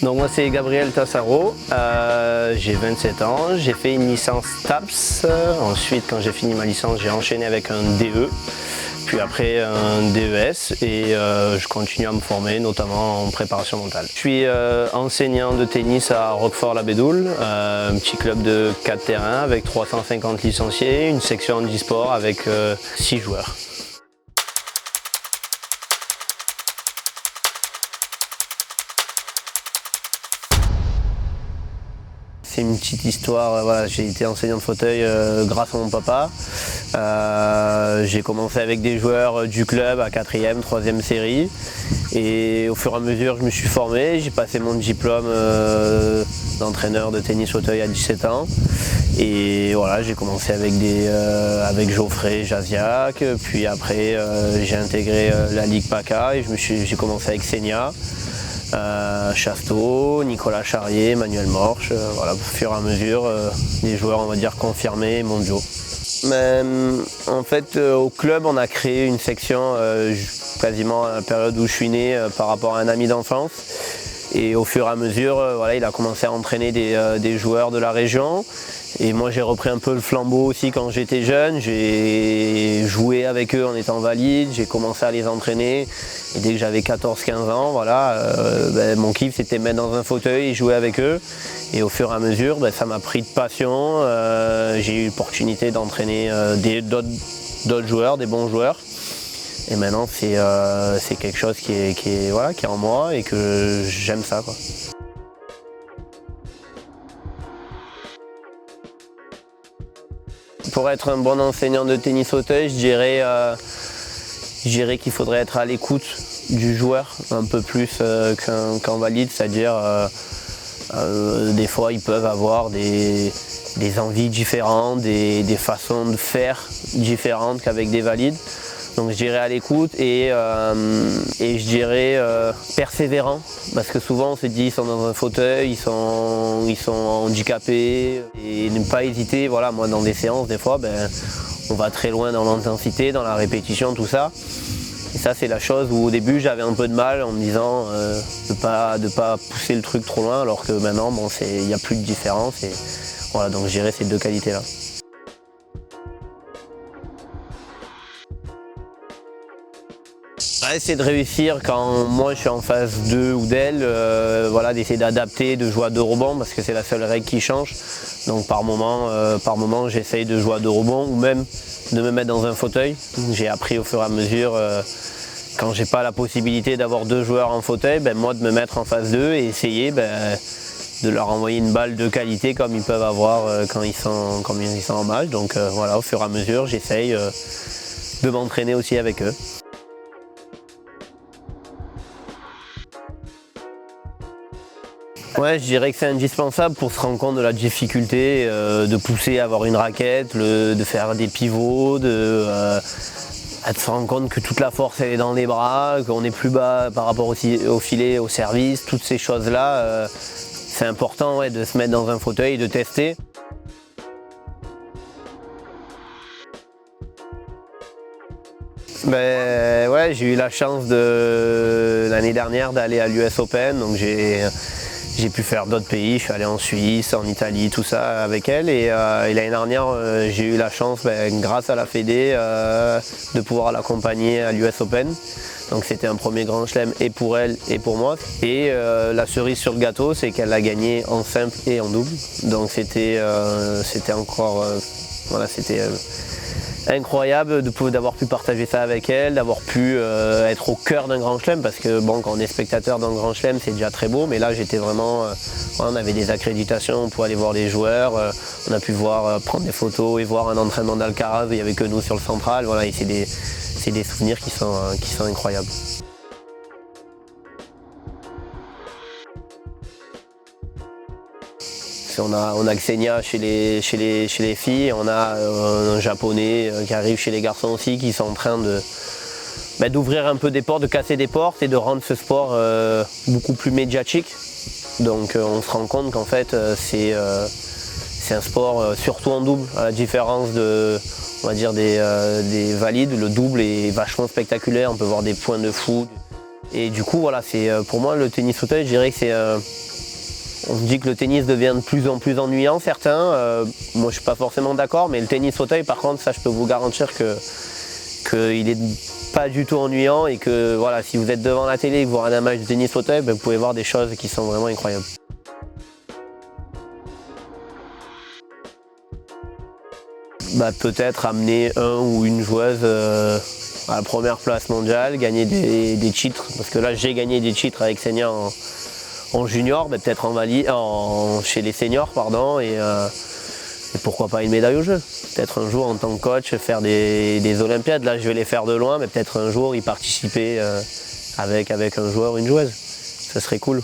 Donc moi c'est Gabriel Tassaro, j'ai 27 ans, j'ai fait une licence TAPS, ensuite quand j'ai fini ma licence j'ai enchaîné avec un DE, puis après un DES et je continue à me former notamment en préparation mentale. Je suis enseignant de tennis à Roquefort-la-Bédoule, un petit club de 4 terrains avec 350 licenciés, une section handisport avec 6 joueurs. C'est une petite histoire, voilà, j'ai été enseignant de fauteuil grâce à mon papa. J'ai commencé avec des joueurs du club à 4e, 3e série et au fur et à mesure je me suis formé, j'ai passé mon diplôme d'entraîneur de tennis fauteuil à 17 ans et voilà, j'ai commencé avec Geoffrey Jaziac, puis après j'ai intégré la Ligue PACA et j'ai commencé avec Senia. Chasteau, Nicolas Charrier, Manuel Morche, voilà, au fur et à mesure, des joueurs on va dire confirmés mondiaux. Mais, en fait au club on a créé une section quasiment à la période où je suis né par rapport à un ami d'enfance et au fur et à mesure voilà, il a commencé à entraîner des joueurs de la région et moi j'ai repris un peu le flambeau aussi quand j'étais jeune, j'ai joué avec eux en étant valide, j'ai commencé à les entraîner et dès que j'avais 14-15 ans, voilà, mon kiff c'était mettre dans un fauteuil et jouer avec eux et au fur et à mesure ça m'a pris de passion, j'ai eu l'opportunité d'entraîner d'autres joueurs, des bons joueurs et maintenant c'est quelque chose qui est en moi et que j'aime ça, quoi. Pour être un bon enseignant de tennis fauteuil, je dirais qu'il faudrait être à l'écoute du joueur un peu plus qu'en valide, c'est-à-dire des fois ils peuvent avoir des envies différentes, des façons de faire différentes qu'avec des valides. Donc je dirais à l'écoute et je dirais persévérant, parce que souvent on se dit ils sont dans un fauteuil, ils sont handicapés et ne pas hésiter, voilà, moi dans des séances des fois on va très loin dans l'intensité, dans la répétition, tout ça. Et ça c'est la chose où au début j'avais un peu de mal en me disant de pas pousser le truc trop loin, alors que maintenant il n'y a plus de différence et voilà, donc je dirais ces deux qualités là. Essayer de réussir quand moi je suis en phase 2 ou d'elle, voilà, d'essayer d'adapter, de jouer à 2 rebonds parce que c'est la seule règle qui change. Donc par moment j'essaye de jouer à 2 rebonds ou même de me mettre dans un fauteuil. J'ai appris au fur et à mesure, quand j'ai pas la possibilité d'avoir 2 joueurs en fauteuil, moi de me mettre en phase 2 et essayer de leur envoyer une balle de qualité comme ils peuvent avoir quand ils sont en match. Donc voilà, au fur et à mesure j'essaye de m'entraîner aussi avec eux. Ouais, je dirais que c'est indispensable pour se rendre compte de la difficulté de pousser à avoir une raquette, de faire des pivots, de se rendre compte que toute la force elle est dans les bras, qu'on est plus bas par rapport au filet, au service, toutes ces choses-là, c'est important, ouais, de se mettre dans un fauteuil et de tester. Ouais, j'ai eu la chance l'année dernière d'aller à l'US Open, donc j'ai pu faire d'autres pays, je suis allé en Suisse, en Italie, tout ça avec elle et l'année dernière j'ai eu la chance, grâce à la Fédé, de pouvoir l'accompagner à l'US Open. Donc c'était un premier grand chelem et pour elle et pour moi. Et la cerise sur le gâteau, c'est qu'elle a gagné en simple et en double. Donc c'était encore, voilà, c'était incroyable d'avoir pu partager ça avec elle, d'avoir pu être au cœur d'un grand chelem, parce que bon, quand on est spectateur d'un grand chelem c'est déjà très beau, mais là j'étais vraiment, on avait des accréditations pour aller voir les joueurs, on a pu prendre des photos et voir un entraînement d'Alcaraz, il n'y avait que nous sur le central, voilà, et c'est des souvenirs qui sont incroyables. On a Xenia chez les filles, on a un japonais qui arrive chez les garçons aussi, qui sont en train d'ouvrir un peu des portes, de casser des portes et de rendre ce sport beaucoup plus médiatique. Donc on se rend compte qu'en fait c'est un sport surtout en double, à la différence on va dire des valides. Le double est vachement spectaculaire, on peut voir des points de fou. Et du coup, voilà, pour moi le tennis fauteuil, je dirais que c'est... on se dit que le tennis devient de plus en plus ennuyant, certains. Moi, je suis pas forcément d'accord, mais le tennis fauteuil, par contre, ça, je peux vous garantir qu'il est pas du tout ennuyant et que voilà, si vous êtes devant la télé et que vous regardez un match de tennis fauteuil, ben, vous pouvez voir des choses qui sont vraiment incroyables. Bah, peut-être amener un ou une joueuse à la première place mondiale, gagner des titres, parce que là j'ai gagné des titres avec Senia en junior, mais peut-être chez les seniors, pardon, et pourquoi pas une médaille au jeu. Peut-être un jour en tant que coach faire des Olympiades, là je vais les faire de loin, mais peut-être un jour y participer avec un joueur ou une joueuse, ça serait cool.